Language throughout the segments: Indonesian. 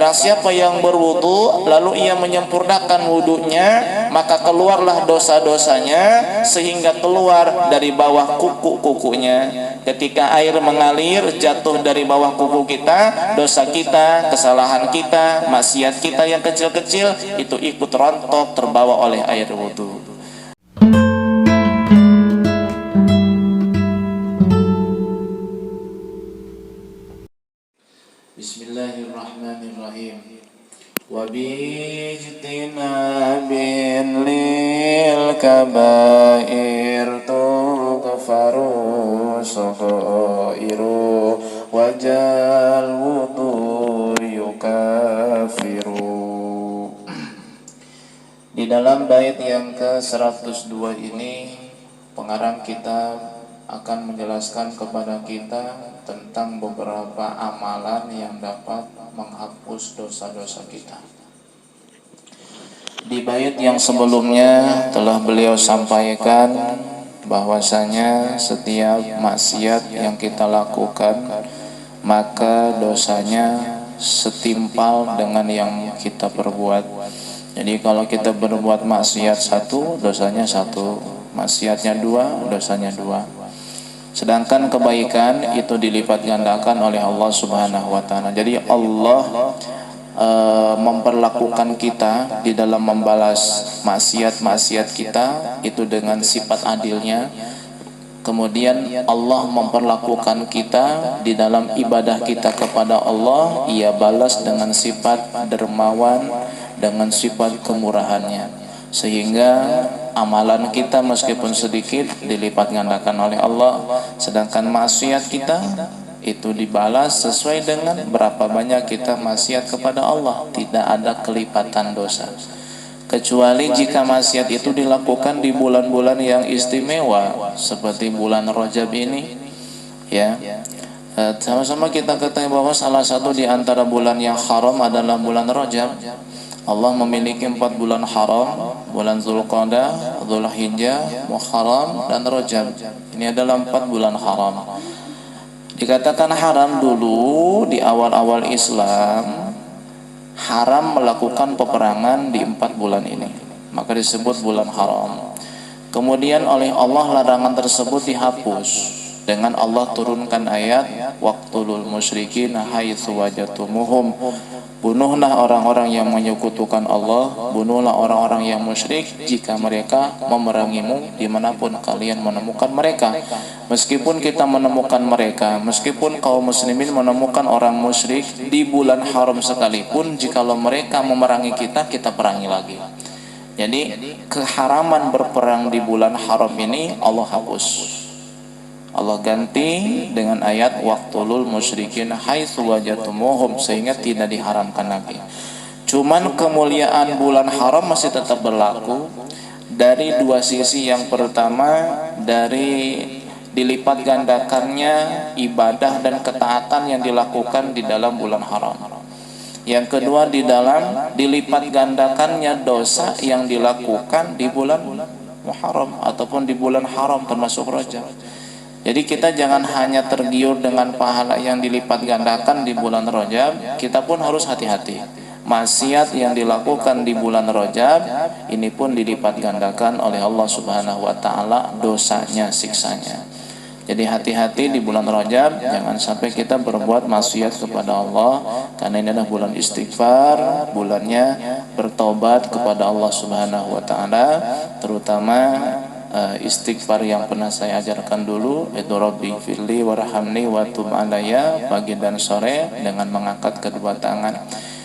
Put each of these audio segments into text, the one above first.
Barang siapa yang berwudu lalu ia menyempurnakan wudunya, maka keluarlah dosa-dosanya sehingga keluar dari bawah kuku-kukunya. Ketika air mengalir jatuh dari bawah kuku kita, dosa kita, kesalahan kita, maksiat kita yang kecil-kecil itu ikut rontok terbawa oleh air wudu. Bismillahirrahmanirrahim. Wa bijtinabin lil kabair tughfaru saghairu wajal wudu yukafiru. Di dalam bait yang ke-102 ini pengarang kitab akan menjelaskan kepada kita tentang beberapa amalan yang dapat menghapus dosa-dosa kita. Di bait yang sebelumnya telah beliau sampaikan bahwasanya setiap maksiat yang kita lakukan maka dosanya setimpal dengan yang kita perbuat. Jadi kalau kita berbuat maksiat satu, dosanya satu, maksiatnya dua, dosanya dua. Sedangkan kebaikan itu dilipat gandakan oleh Allah Subhanahu wa taala. Jadi Allah memperlakukan kita di dalam membalas maksiat-maksiat kita itu dengan sifat adilnya. Kemudian Allah memperlakukan kita di dalam ibadah kita kepada Allah, ia balas dengan sifat dermawan, dengan sifat kemurahannya. Sehingga amalan kita meskipun sedikit dilipat gandakan oleh Allah, sedangkan maksiat kita itu dibalas sesuai dengan berapa banyak kita maksiat kepada Allah. Tidak ada kelipatan dosa, kecuali jika maksiat itu dilakukan di bulan-bulan yang istimewa seperti bulan Rajab ini, ya. Sama-sama kita ketahui bahwa salah satu di antara bulan yang haram adalah bulan Rajab. Allah memiliki 4 bulan haram, bulan Zulqa'dah, Dzulhijjah, Muharram, dan Rajab. Ini adalah 4 bulan haram. Dikatakan haram dulu di awal-awal Islam, haram melakukan peperangan di 4 bulan ini, maka disebut bulan haram. Kemudian oleh Allah larangan tersebut dihapus dengan Allah turunkan ayat waqtulul musyrikin haitsu wajadtumuhum. Bunuhlah orang-orang yang menyekutukan Allah, bunuhlah orang-orang yang musyrik jika mereka memerangimu dimanapun kalian menemukan mereka. Meskipun kita menemukan mereka, meskipun kaum muslimin menemukan orang musyrik di bulan haram sekalipun, jikalau mereka memerangi kita, kita perangi lagi. Jadi keharaman berperang di bulan haram ini Allah hapus. Allah ganti dengan ayat waqtulul musyrikin haitsu wajadtumuhum, sehingga tidak diharamkan lagi. Cuman kemuliaan bulan haram masih tetap berlaku dari dua sisi. Yang pertama dari dilipat gandakannya ibadah dan ketaatan yang dilakukan di dalam bulan haram. Yang kedua di dalam dilipat gandakannya dosa yang dilakukan di bulan Muharram ataupun di bulan haram termasuk Rajab. Jadi kita jangan hanya tergiur dengan pahala yang dilipat gandakan di bulan Rajab, kita pun harus hati-hati. Maksiat yang dilakukan di bulan Rajab ini pun dilipat gandakan oleh Allah Subhanahu wa taala dosanya, siksanya. Jadi hati-hati di bulan Rajab, jangan sampai kita berbuat maksiat kepada Allah, karena ini adalah bulan istighfar, bulannya bertobat kepada Allah Subhanahu wa taala, terutama istighfar yang pernah saya ajarkan dulu, itu Rabbi firli warhamni wa tub alayya, pagi dan sore dengan mengangkat kedua tangan.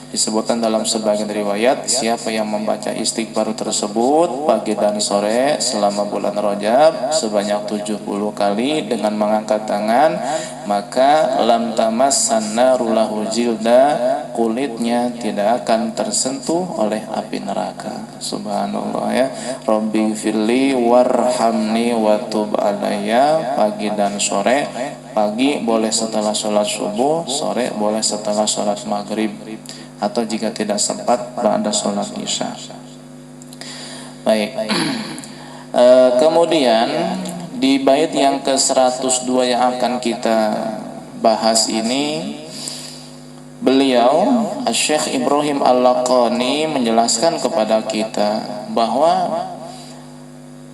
Disebutkan dalam sebagian riwayat, siapa yang membaca istighfar tersebut pagi dan sore selama bulan Rajab sebanyak 70 kali dengan mengangkat tangan, maka lam tamassan naru lahu jilda, kulitnya tidak akan tersentuh oleh api neraka. Subhanallah, ya. Rabbi firli warhamni wa tub alayya, pagi dan sore. Pagi boleh setelah sholat subuh, sore boleh setelah sholat maghrib, atau jika tidak sempat ba'da sholat isya. Baik. Kemudian di bait yang ke-102 yang akan kita bahas ini, Beliau Syekh Ibrahim Al-Laqani menjelaskan kepada kita bahwa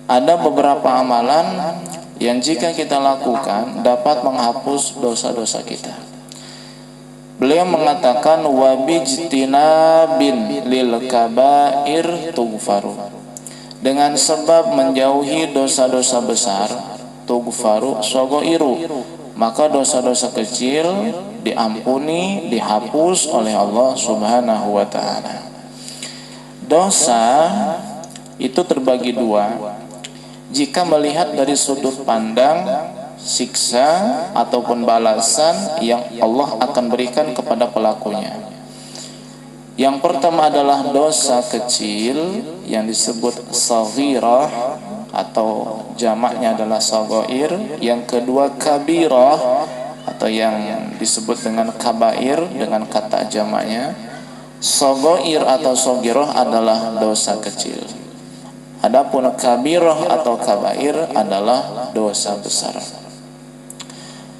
ada beberapa amalan yang jika kita lakukan dapat menghapus dosa-dosa kita. Beliau mengatakan wabijtinabin lil kabair tughfaru, dengan sebab menjauhi dosa-dosa besar, tughfaru sogoiru, maka dosa-dosa kecil diampuni, dihapus oleh Allah Subhanahu wa ta'ala. Dosa itu terbagi dua. Jika melihat dari sudut pandang siksa ataupun balasan yang Allah akan berikan kepada pelakunya. Yang pertama adalah dosa kecil yang disebut saghirah atau jamaknya adalah sagoir. Yang kedua kabirah atau yang disebut dengan kabair dengan kata jamaknya. Sagoir atau saghirah adalah dosa kecil. Adapun kabirah atau kabair adalah dosa besar.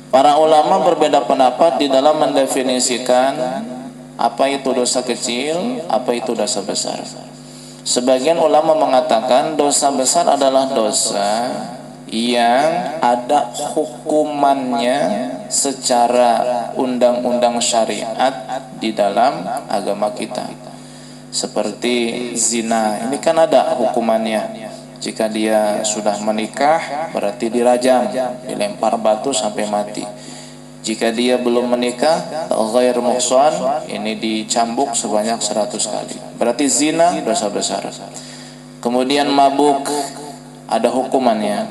Para ulama berbeda pendapat di dalam mendefinisikan apa itu dosa kecil, apa itu dosa besar. Sebagian ulama mengatakan dosa besar adalah dosa yang ada hukumannya secara undang-undang syariat di dalam agama kita. Seperti zina, ini kan ada hukumannya. Jika dia sudah menikah berarti dirajam, dilempar batu sampai mati. Jika dia belum menikah, ghair muhsan, ini dicambuk sebanyak 100 kali. Berarti zina dosa besar. Kemudian mabuk, ada hukumannya,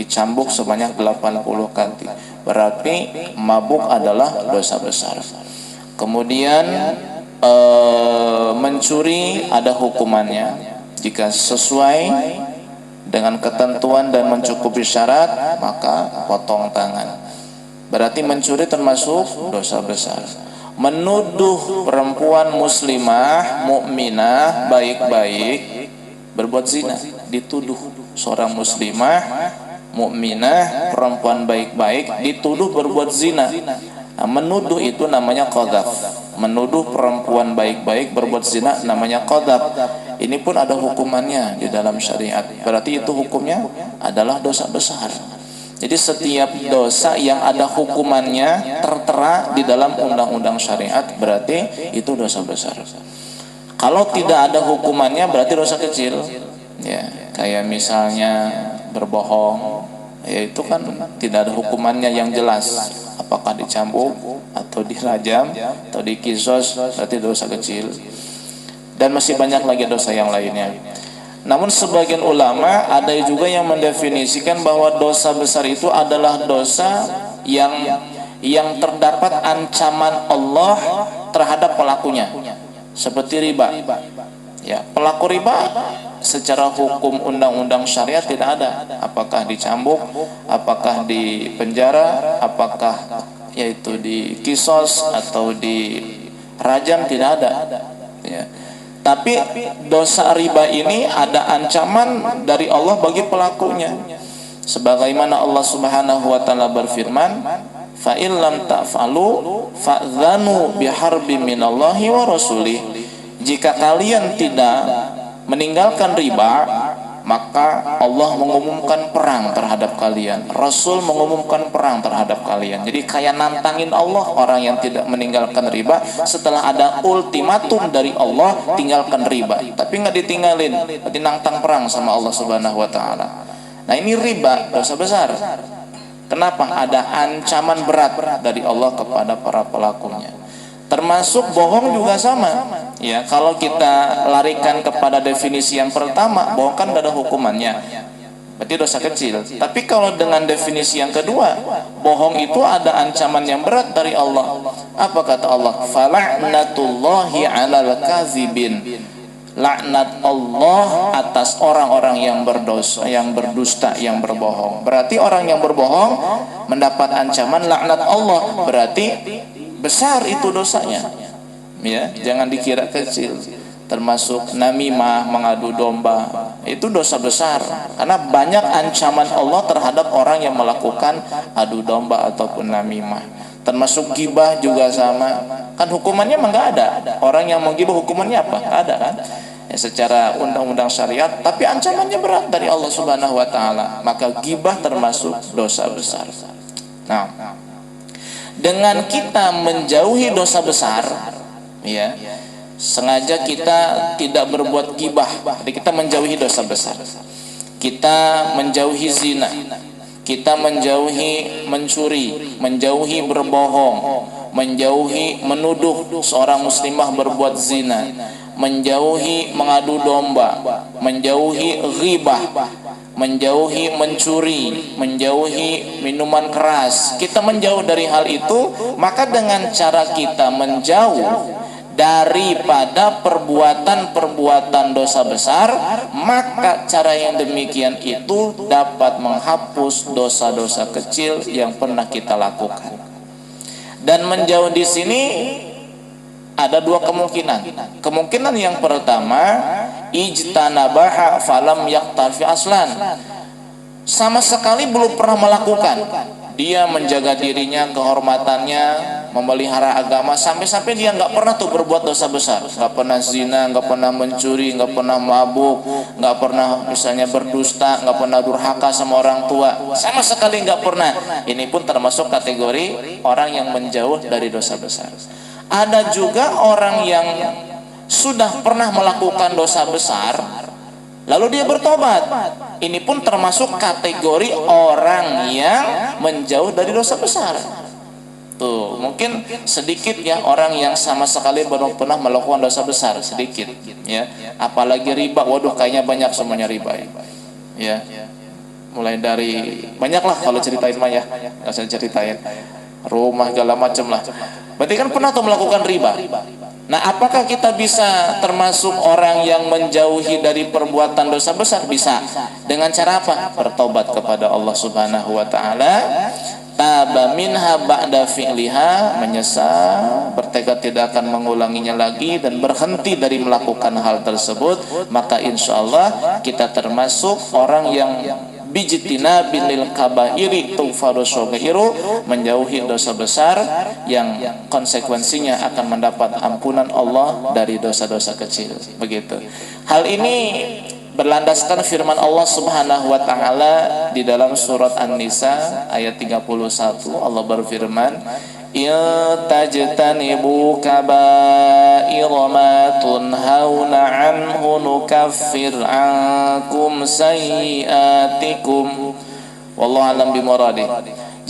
dicambuk sebanyak 80 kali. Berarti mabuk adalah dosa besar. Kemudian mencuri ada hukumannya. Jika sesuai dengan ketentuan dan mencukupi syarat, maka potong tangan. Berarti mencuri termasuk dosa besar. Menuduh perempuan muslimah, mukminah, baik-baik berbuat zina, dituduh seorang muslimah, mukminah, perempuan baik-baik dituduh berbuat zina. Nah, menuduh itu namanya qadzaf. Menuduh perempuan baik-baik berbuat zina namanya qadzaf. Ini pun ada hukumannya di dalam syariat. Berarti itu hukumnya adalah dosa besar. Jadi setiap dosa yang ada hukumannya tertera di dalam undang-undang syariat berarti itu dosa besar. Kalau tidak ada hukumannya berarti dosa kecil. Ya, kayak misalnya berbohong, ya itu kan tidak ada hukumannya yang jelas. Apakah dicambuk atau dirajam atau dikisos, berarti dosa kecil. Dan masih banyak lagi dosa yang lainnya. Namun sebagian ulama ada juga yang mendefinisikan bahwa dosa besar itu adalah dosa yang terdapat ancaman Allah terhadap pelakunya. Seperti riba. Ya, pelaku riba secara hukum undang-undang syariat tidak ada. Apakah dicambuk, apakah dipenjara, apakah yaitu dikisos atau dirajam, tidak ada. Ya. Tapi dosa riba ini ada ancaman dari Allah bagi pelakunya. Sebagaimana Allah Subhanahu wa taala berfirman, "Fa in lam ta'falu fa'dzanu biharbin minallahi wa rasulih." Jika kalian tidak meninggalkan riba, maka Allah mengumumkan perang terhadap kalian. Rasul mengumumkan perang terhadap kalian. Jadi kayak nantangin Allah orang yang tidak meninggalkan riba setelah ada ultimatum dari Allah tinggalkan riba. Tapi nggak ditinggalin, berarti nantang perang sama Allah Subhanahu wa taala. Nah, ini riba dosa besar. Kenapa? Ada ancaman berat dari Allah kepada para pelakunya. Termasuk bohong juga sama. Ya, kalau kita larikan kepada definisi yang pertama, bohong kan tidak ada hukumannya, berarti dosa kecil. Tapi kalau dengan definisi yang kedua, bohong itu ada ancaman yang berat dari Allah. Apa kata Allah? Fala'natullahi 'alal kadzibin. Laknat Allah atas orang-orang yang berdosa, yang berdusta, yang berbohong. Berarti orang yang berbohong mendapat ancaman laknat Allah. Berarti besar itu dosanya. Ya, jangan dikira kecil. Termasuk namimah, mengadu domba, itu dosa besar. Karena banyak ancaman Allah terhadap orang yang melakukan adu domba ataupun namimah. Termasuk gibah juga sama. Kan hukumannya emang nggak ada. Orang yang menggibah hukumannya apa? Nggak ada kan? Ya, secara undang-undang syariat, tapi ancamannya berat dari Allah Subhanahu wa taala. Maka gibah termasuk dosa besar. Nah, dengan kita menjauhi dosa besar, ya, sengaja kita tidak berbuat gibah, jadi kita menjauhi dosa besar. Kita menjauhi zina, kita menjauhi mencuri, menjauhi berbohong, menjauhi menuduh seorang muslimah berbuat zina, menjauhi mengadu domba, menjauhi ghibah, menjauhi mencuri, menjauhi minuman keras. Kita menjauh dari hal itu, maka dengan cara kita menjauh daripada perbuatan-perbuatan dosa besar, maka cara yang demikian itu dapat menghapus dosa-dosa kecil yang pernah kita lakukan. Dan menjauh di sini ada dua kemungkinan. Kemungkinan yang pertama, ijtanabaha falam yaktafi aslan, sama sekali belum pernah melakukan. Dia menjaga dirinya, kehormatannya, memelihara agama, sampai-sampai dia nggak pernah tuh berbuat dosa besar, nggak pernah zina, nggak pernah mencuri, nggak pernah mabuk, nggak pernah misalnya berdusta, nggak pernah durhaka sama orang tua, sama sekali nggak pernah. Ini pun termasuk kategori orang yang menjauh dari dosa besar. Ada juga orang yang sudah pernah melakukan dosa besar, lalu dia bertobat. Ini pun termasuk kategori orang yang menjauh dari dosa besar. Tuh, mungkin sedikit ya orang yang sama sekali belum pernah melakukan dosa besar, sedikit ya. Apalagi riba, waduh kayaknya banyak semuanya riba ya. Mulai dari banyaklah kalau ceritain mah ya, nggak usah ceritain. Rumah segala macam lah. Berarti kan pernah tuh melakukan riba. Nah, apakah kita bisa termasuk orang yang menjauhi dari perbuatan dosa besar? Bisa. Dengan cara apa? Bertobat kepada Allah Subhanahu wa taala. Taba minha ba'da fi'liha, menyesal, bertekad tidak akan mengulanginya lagi dan berhenti dari melakukan hal tersebut, maka insya Allah kita termasuk orang yang bijtina binil kabairi tughfaru shogairu, menjauhi dosa besar yang konsekuensinya akan mendapat ampunan Allah dari dosa-dosa kecil. Begitu. Hal ini berlandaskan firman Allah Subhanahu wa taala di dalam surat An-Nisa ayat 31. Allah berfirman, "Tajtanibu kaba'ira ma tunhauna anhu nukaffir ankum sayyi'atikum wallahu alam bimuradi."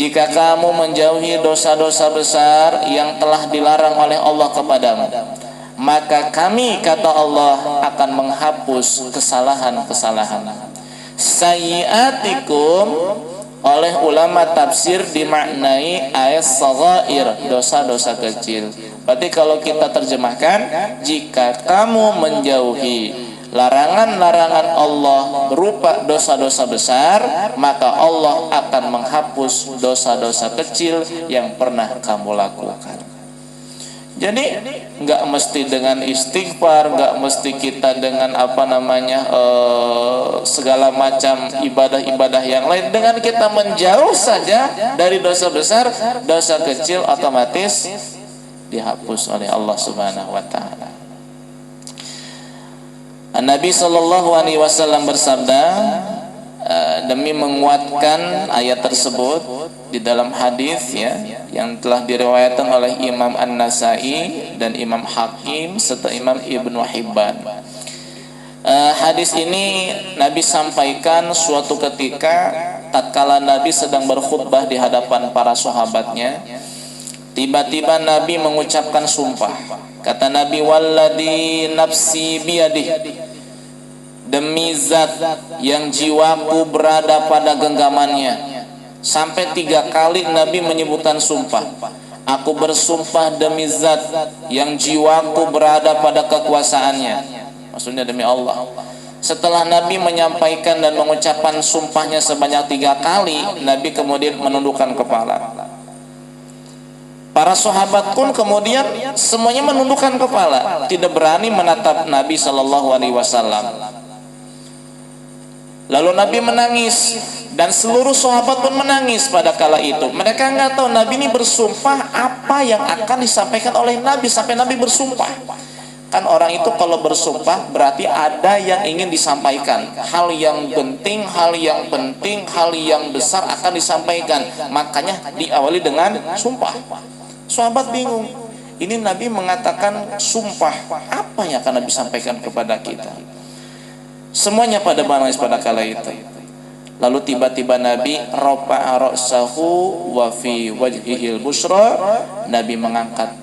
Jika kamu menjauhi dosa-dosa besar yang telah dilarang oleh Allah kepadamu, maka kami, kata Allah, akan menghapus kesalahan-kesalahan. Sayyi'atikum oleh ulama tafsir dimaknai ayat saghair, dosa-dosa kecil. Berarti kalau kita terjemahkan, jika kamu menjauhi larangan-larangan Allah berupa dosa-dosa besar, maka Allah akan menghapus dosa-dosa kecil yang pernah kamu lakukan. Jadi nggak mesti dengan istighfar, nggak mesti kita dengan segala macam ibadah-ibadah yang lain. Dengan kita menjauh saja dari dosa besar, dosa kecil otomatis dihapus oleh Allah Subhanahu wa taala. Nabi sallallahu alaihi wasallam bersabda, demi menguatkan ayat tersebut di dalam hadis ya yang telah diriwayatkan oleh Imam An-Nasai dan Imam Hakim serta Imam Ibnu Hibban. Hadis ini Nabi sampaikan suatu ketika tatkala Nabi sedang berkhutbah di hadapan para sahabatnya. Tiba-tiba Nabi mengucapkan sumpah. Kata Nabi, "Walladzi nafsi biyadihi," demi zat yang jiwaku berada pada genggamannya. Sampai 3 kali Nabi menyebutkan sumpah. Aku bersumpah demi zat yang jiwaku berada pada kekuasaannya. Maksudnya demi Allah. Setelah Nabi menyampaikan dan mengucapkan sumpahnya sebanyak 3 kali, Nabi kemudian menundukkan kepala. Para sahabat pun kemudian semuanya menundukkan kepala, tidak berani menatap Nabi sallallahu alaihi wasallam. Lalu Nabi menangis dan seluruh sahabat pun menangis pada kala itu. Mereka nggak tahu Nabi ini bersumpah apa yang akan disampaikan oleh Nabi sampai Nabi bersumpah. Kan orang itu kalau bersumpah berarti ada yang ingin disampaikan. Hal yang penting, hal yang besar akan disampaikan. Makanya diawali dengan sumpah. Sahabat bingung. Ini Nabi mengatakan sumpah, apa yang akan Nabi sampaikan kepada kita? Semuanya pada menangis pada kala itu. Lalu tiba-tiba Nabi rafa'a ra'sahu wa fi wajhihil busra. Nabi mengangkat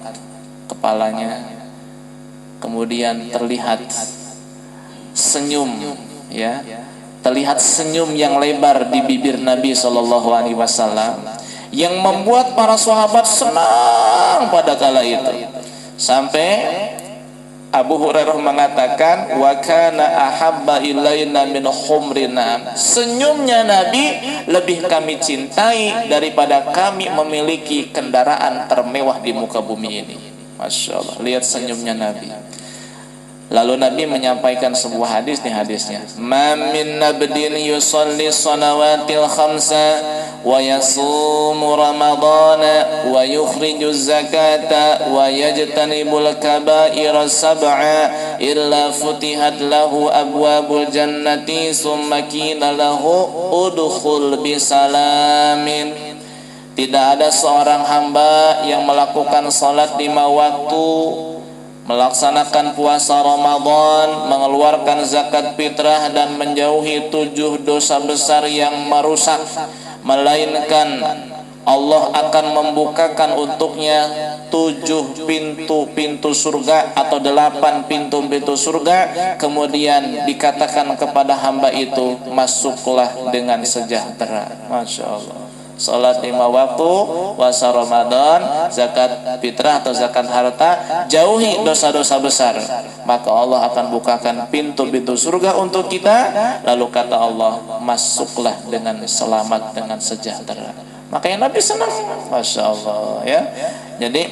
kepalanya, kemudian terlihat senyum, ya, terlihat senyum yang lebar di bibir Nabi Shallallahu Alaihi Wasallam, yang membuat para sahabat senang pada kala itu. Sampai Abu Hurairah mengatakan, wa kana ahabba ilaina min khumrina. Senyumnya Nabi lebih kami cintai daripada kami memiliki kendaraan termewah di muka bumi ini. Masya Allah, lihat senyumnya Nabi. Lalu Nabi menyampaikan sebuah hadis, nih hadisnya. Ma min nabdin yusalli salawatil khamsa wa yasumu ramadana wa yukhriju zakata wa yajtanibul kaba'ira sab'a illa futihat lahu abwabul jannati summa qila lahu udkhul bisalamin. Tidak ada seorang hamba yang melakukan salat 5 waktu, melaksanakan puasa Ramadan, mengeluarkan zakat fitrah dan menjauhi 7 dosa besar yang merusak, melainkan Allah akan membukakan untuknya 7 pintu-pintu surga atau 8 pintu-pintu surga. Kemudian dikatakan kepada hamba itu, masuklah dengan sejahtera. Masya Allah. Salat 5 waktu, puasa Ramadan, zakat fitrah atau zakat harta, jauhi dosa-dosa besar, maka Allah akan bukakan pintu-pintu surga untuk kita. Lalu kata Allah, masuklah dengan selamat, dengan sejahtera. Makanya Nabi senang. Masya Allah, ya. Jadi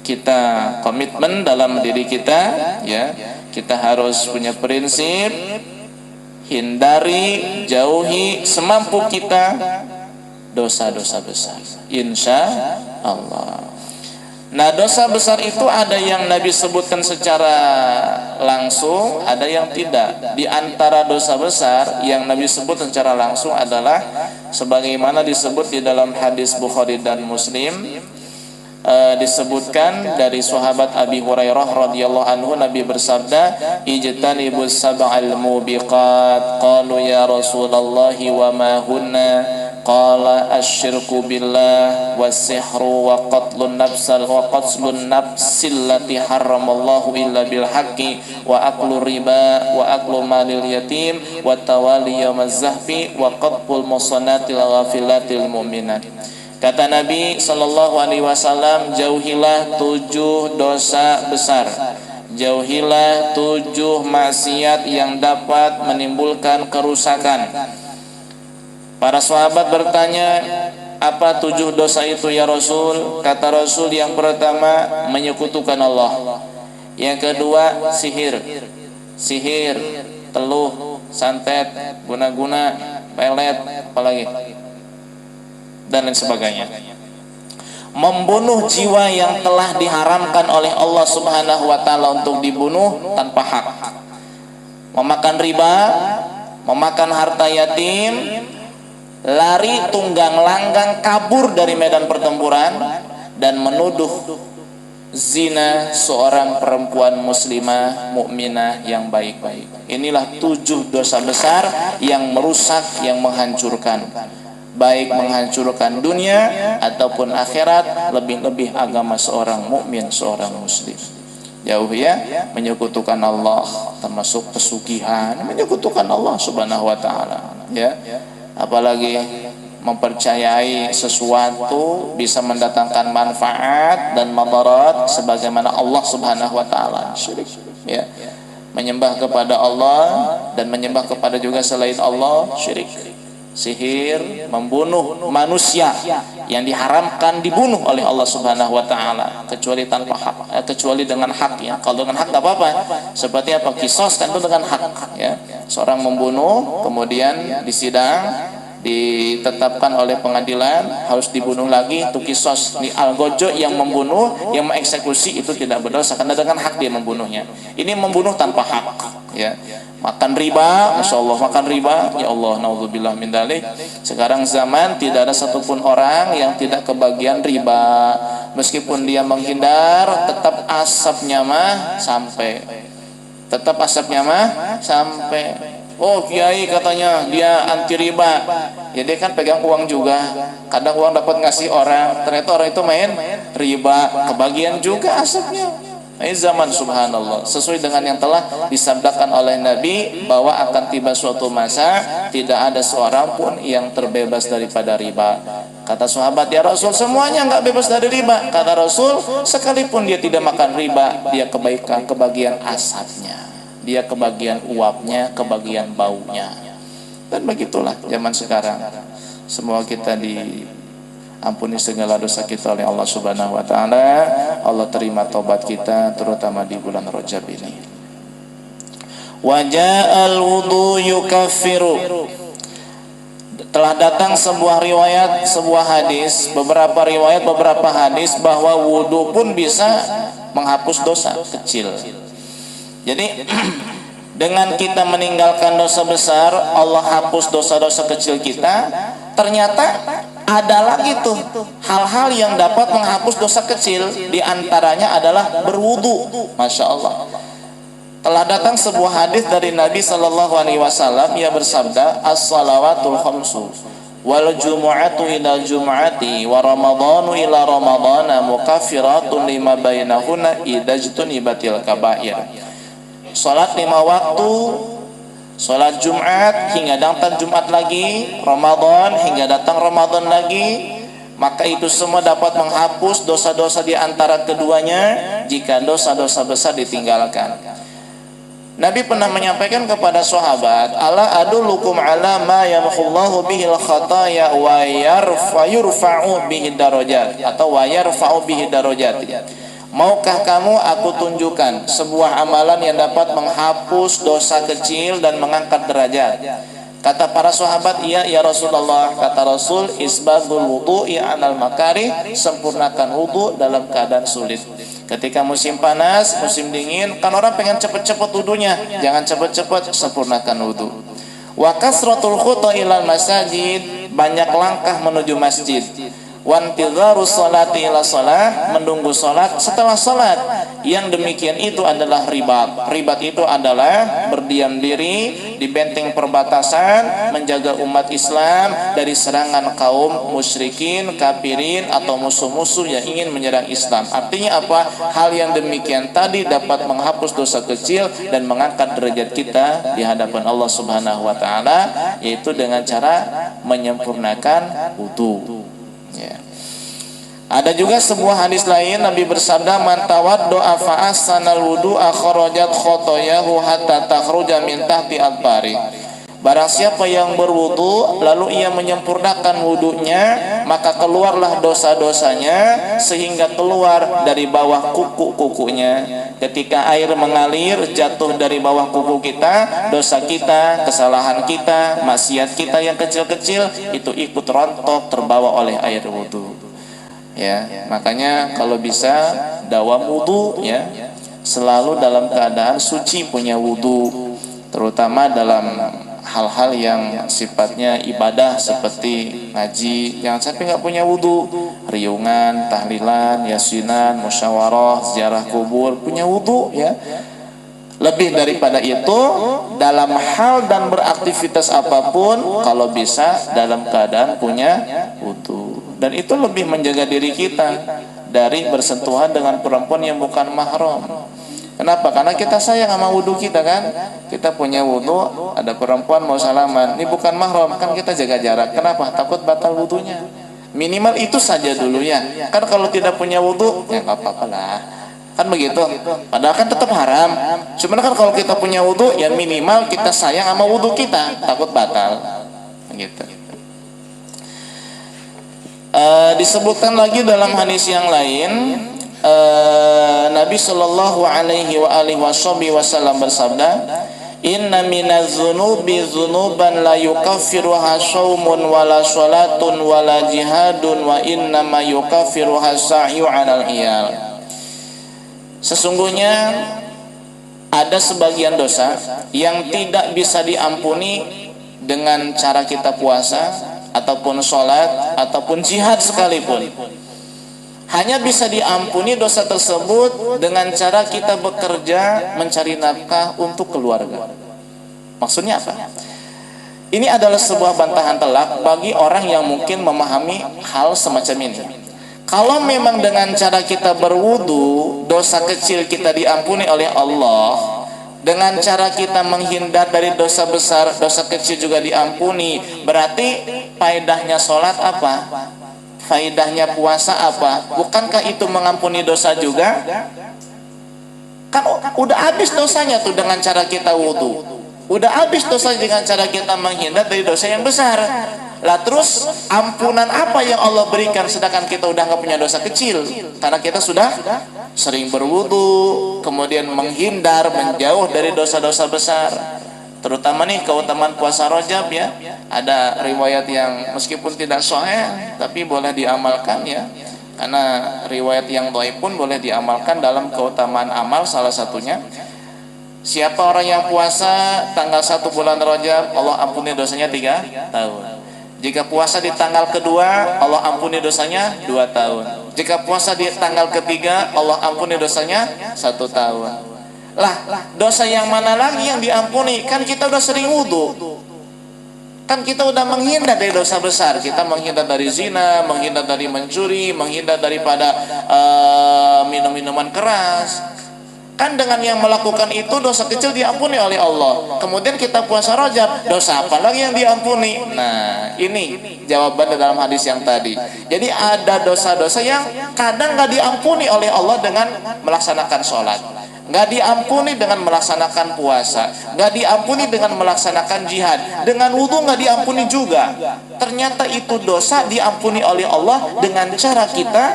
kita komitmen dalam diri kita, ya, kita harus punya prinsip, hindari, jauhi semampu kita dosa-dosa besar, insya Allah. Nah, dosa besar itu ada yang Nabi sebutkan secara langsung, ada yang tidak. Di antara dosa besar yang Nabi sebut secara langsung adalah sebagaimana disebut di dalam hadis Bukhari dan Muslim. Disebutkan dari sahabat Abi Hurairah radhiyallahu anhu, Nabi bersabda, ijtanibus sab'al mubiqat. Qalu ya Rasulullah wa ma hunna? Qala asyirku billah was-sihru wa qatlun nafsil lati haramallahu illa bil haqqi wa aklu riba wa aklu malil yatim wa tawali yawmaz zahfi wa qatful musanatil ghafilatil mu'minat. Kata Nabi sallallahu alaihi wasallam, jauhilah 7 dosa besar, jauhilah 7 maksiat yang dapat menimbulkan kerusakan. Para sahabat bertanya, apa 7 dosa itu ya Rasul? Kata Rasul, yang pertama menyekutukan Allah, yang kedua sihir, teluh, santet, guna-guna, pelet, apalagi, dan lain sebagainya. Membunuh jiwa yang telah diharamkan oleh Allah Subhanahu wa taala untuk dibunuh tanpa hak. Memakan riba, memakan harta yatim, lari tunggang langgang kabur dari medan pertempuran, dan menuduh zina seorang perempuan muslimah mukminah yang baik-baik. Inilah 7 dosa besar yang merusak, yang menghancurkan, baik menghancurkan dunia ataupun akhirat, lebih-lebih agama seorang mukmin, seorang muslim. Jauh, ya, menyekutukan Allah, termasuk pesugihan, menyekutukan Allah Subhanahu wa taala, ya. Apalagi mempercayai sesuatu bisa mendatangkan manfaat dan madarat sebagaimana Allah Subhanahu wa taala, syirik, ya. Menyembah kepada Allah dan menyembah kepada juga selain Allah, syirik. sihir, membunuh manusia yang diharamkan dibunuh oleh Allah Subhanahu wa taala kecuali tanpa hak, kecuali dengan hak ya. Kalau dengan hak enggak apa-apa. Seperti apa? Qisas kan itu dengan hak ya. Seorang membunuh kemudian disidang ditetapkan oleh pengadilan harus dibunuh lagi, itu qisas. Di algojo yang membunuh, yang mengeksekusi itu tidak berdosa karena dengan hak dia membunuhnya. Ini membunuh tanpa hak ya. Makan riba, Masya Allah, makan riba, ya Allah, naudzubillah min dzalik. Sekarang zaman tidak ada satupun orang yang tidak kebagian riba. Meskipun dia menghindar, tetap asapnya mah sampai. Tetap asapnya mah sampai. Oh kiai katanya dia anti riba. Ya dia kan pegang uang juga. Kadang uang dapat ngasih orang, ternyata orang itu main riba, kebagian juga asapnya. Ini zaman subhanallah, sesuai dengan yang telah disabdakan oleh Nabi bahwa akan tiba suatu masa tidak ada seorang pun yang terbebas daripada riba. Kata sahabat, ya Rasul, semuanya enggak bebas dari riba. Kata Rasul, sekalipun dia tidak makan riba, dia kebagian asapnya, dia kebagian uapnya, kebagian baunya. Dan begitulah zaman sekarang. Semua kita ampuni segala dosa kita oleh Allah Subhanahu wa taala. Allah terima taubat kita terutama di bulan Rajab ini. Wa ja'al wudu yukaffiru. Telah datang sebuah riwayat, sebuah hadis, beberapa riwayat, beberapa hadis bahwa wudu pun bisa menghapus dosa kecil. Jadi dengan kita meninggalkan dosa besar, Allah hapus dosa-dosa kecil kita. Ternyata ada lagi tuh hal-hal yang dapat menghapus dosa kecil. Di antaranya adalah berwudu. Masya Allah. Telah datang sebuah hadis dari Nabi Sallallahu Alaihi Wasallam yang bersabda, as-salawatul khamsu wal jumu'atu ila jumu'ati wa ramadhanu ila ramadhana mukaffiratun lima bainahunna idajtunibatil kabair. Salat 5 waktu, salat Jumat hingga datang Jumat lagi, Ramadan hingga datang Ramadan lagi, maka itu semua dapat menghapus dosa-dosa di antara keduanya jika dosa-dosa besar ditinggalkan. Nabi pernah menyampaikan kepada sahabat, ala adullukum ala ma yamhullahu bihil khataya wa yarfa'u bihi darajat, atau wa yarfa'u bihi darajat. Maukah kamu aku tunjukkan sebuah amalan yang dapat menghapus dosa kecil dan mengangkat derajat? Kata para sahabat, iya ya Rasulullah. Kata Rasul, isbagul wudu'i 'alal makari, sempurnakan wudu dalam keadaan sulit. Ketika musim panas, musim dingin, kan orang pengen cepet-cepet wudunya, jangan cepet-cepet, sempurnakan wudu. Wa kasratul khuta ilal masajid, banyak langkah menuju masjid. Wantidharu sholati ila sholah, menunggu sholat setelah sholat. Yang demikian itu adalah ribat. Ribat itu adalah berdiam diri di benteng perbatasan, menjaga umat Islam dari serangan kaum musyrikin, kafirin, atau musuh-musuh yang ingin menyerang Islam. Artinya apa? Hal yang demikian tadi dapat menghapus dosa kecil dan mengangkat derajat kita di hadapan Allah Subhanahu wa taala, yaitu dengan cara menyempurnakan wudu. Ya. Ada juga sebuah hadis lain, Nabi bersabda, man tawaddo'a fa ahsanal wudu'a kharajat khotoyahu hatta takhruja min tahti al-bari. Barang siapa yang berwudu lalu ia menyempurnakan wudunya, maka keluarlah dosa-dosanya sehingga keluar dari bawah kuku-kukunya. Ketika air mengalir jatuh dari bawah kuku kita, dosa kita, kesalahan kita, maksiat kita yang kecil-kecil itu ikut rontok terbawa oleh air wudu. Ya, makanya kalau bisa dawam wudu ya, selalu dalam keadaan suci punya wudu, terutama dalam hal-hal yang sifatnya ibadah seperti ngaji, jangan sampai nggak punya wudu. Riungan, tahlilan, yasinan, musyawarah, ziarah kubur, punya wudu ya. Lebih daripada itu, dalam hal dan beraktivitas apapun, kalau bisa dalam keadaan punya wudu. Dan itu lebih menjaga diri kita dari bersentuhan dengan perempuan yang bukan mahram. Kenapa? Karena kita sayang sama wudu kita kan. Kita punya wudu, ada perempuan mau salaman, ini bukan mahram, kan kita jaga jarak. Kenapa? Takut batal wudunya. Minimal itu saja dulu ya. Kan kalau tidak punya wudu, ya nggak apa-apa lah. Kan begitu. Padahal kan tetap haram. Cuman kan kalau kita punya wudu, ya minimal kita sayang sama wudu kita, takut batal. Gitu. Disebutkan lagi dalam hadis yang lain, Nabi Shallallahu Alaihi Wasallam bersabda, Inna minaz zunubi zunuban la yukaffiruha shaumun wala sholatun wala jihadun wa inna ma yukaffiruha sa'yu 'alal iyal. Sesungguhnya ada sebagian dosa yang tidak bisa diampuni dengan cara kita puasa ataupun sholat ataupun jihad sekalipun. Hanya bisa diampuni dosa tersebut dengan cara kita bekerja mencari nafkah untuk keluarga. Maksudnya apa? Ini adalah sebuah bantahan telak bagi orang yang mungkin memahami hal semacam ini. Kalau memang dengan cara kita berwudu dosa kecil kita diampuni oleh Allah, dengan cara kita menghindar dari dosa besar, dosa kecil juga diampuni, berarti faedahnya sholat apa? Faedahnya puasa apa? Bukankah itu mengampuni dosa juga? Kan udah habis dosanya tuh dengan cara kita wudu. Udah habis dosa dengan cara kita menghindar dari dosa yang besar. Lah terus ampunan apa yang Allah berikan sedangkan kita udah nggak punya dosa kecil? Karena kita sudah sering berwudu, kemudian menghindar, menjauh dari dosa-dosa besar. Terutama nih keutamaan puasa Rajab ya. Ada riwayat yang meskipun tidak sahih tapi boleh diamalkan ya. Karena riwayat yang dhaif pun boleh diamalkan dalam keutamaan amal, salah satunya siapa orang yang puasa tanggal 1 bulan Rajab, Allah ampuni dosanya 3 tahun. Jika puasa di tanggal kedua, Allah ampuni dosanya 2 tahun. Jika puasa di tanggal ketiga, Allah ampuni dosanya 1 tahun. Lah, dosa yang mana lagi yang diampuni? Kan kita udah sering wudu. Kan kita udah menghindar dari dosa besar. Kita menghindar dari zina, menghindar dari mencuri, menghindar daripada minum-minuman keras. Kan dengan yang melakukan itu dosa kecil diampuni oleh Allah. Kemudian kita puasa Rajab, dosa apa lagi yang diampuni? Nah, ini jawaban dalam hadis yang tadi. Jadi ada dosa-dosa yang kadang nggak diampuni oleh Allah dengan melaksanakan sholat, nggak diampuni dengan melaksanakan puasa, nggak diampuni dengan melaksanakan jihad, dengan wudhu nggak diampuni juga. Ternyata itu dosa diampuni oleh Allah dengan cara kita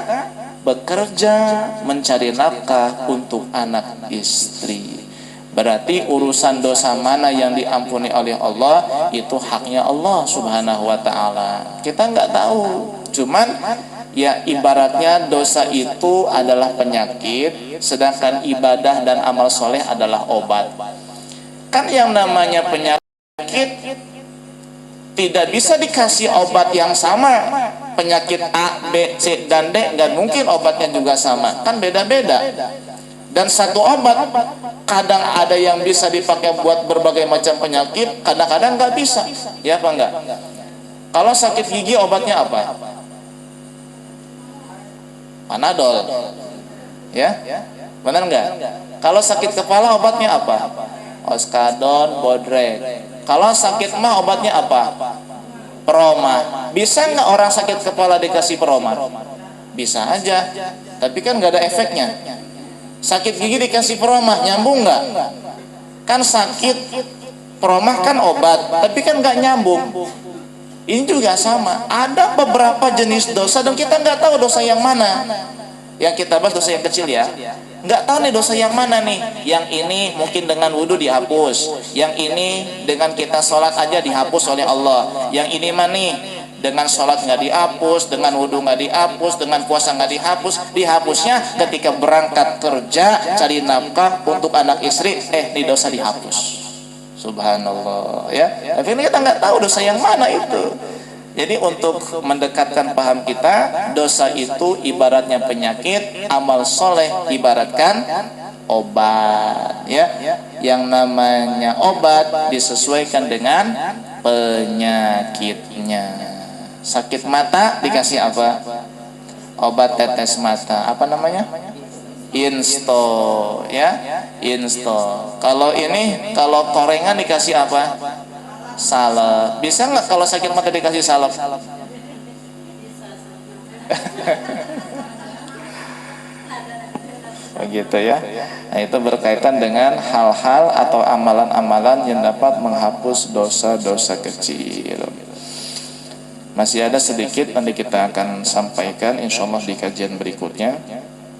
bekerja mencari nafkah untuk anak istri. Berarti urusan dosa mana yang diampuni oleh Allah itu haknya Allah Subhanahu wa ta'ala. Kita nggak tahu. Cuman ya ibaratnya dosa itu adalah penyakit, sedangkan ibadah dan amal soleh adalah obat. Kan yang namanya penyakit tidak bisa dikasih obat yang sama. Penyakit A, B, C, dan D nggak mungkin obatnya juga sama, kan beda-beda. Dan satu obat kadang ada yang bisa dipakai buat berbagai macam penyakit, kadang-kadang nggak bisa, ya apa enggak? Kalau sakit gigi obatnya apa? Panadol, ya, benar nggak? Kalau sakit kepala obatnya apa? Oskadon, Bodrek. Kalau sakit mah obatnya apa? Peroma. Bisa nggak orang sakit kepala dikasih peroma? Bisa aja, tapi kan nggak ada efeknya. Sakit gigi dikasih peroma, nyambung nggak? Kan sakit, peroma kan obat, tapi kan nggak nyambung. Ini juga sama. Ada beberapa jenis dosa dan kita nggak tahu dosa yang mana. Yang kita bahas dosa yang kecil ya. Nggak tahu nih dosa yang mana nih. Yang ini mungkin dengan wudhu dihapus, yang ini dengan kita sholat aja dihapus oleh Allah, yang ini mah nih dengan sholat nggak dihapus, dengan wudhu nggak dihapus, dengan puasa nggak dihapus. Dihapusnya ketika berangkat kerja cari nafkah untuk anak istri, nih dosa dihapus. Subhanallah ya. Tapi ini kita nggak tahu dosa yang mana itu. Jadi untuk mendekatkan paham kita, dosa itu ibaratnya penyakit, amal soleh ibaratkan obat, ya. Yang namanya obat disesuaikan dengan penyakitnya. Sakit mata dikasih apa? Obat tetes mata. Apa namanya? Insto, ya. Insto. Kalau korengan dikasih apa? Salep. Bisa nggak kalau sakit mata dikasih salep? Begitu ya. Nah, itu berkaitan dengan hal-hal atau amalan-amalan yang dapat menghapus dosa-dosa kecil. Masih ada sedikit, nanti kita akan sampaikan insyaallah di kajian berikutnya.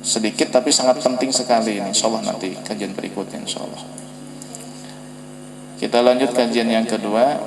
Sedikit tapi sangat penting sekali ini, insyaallah nanti kajian berikutnya insyaallah. Kita lanjut kajian yang kedua.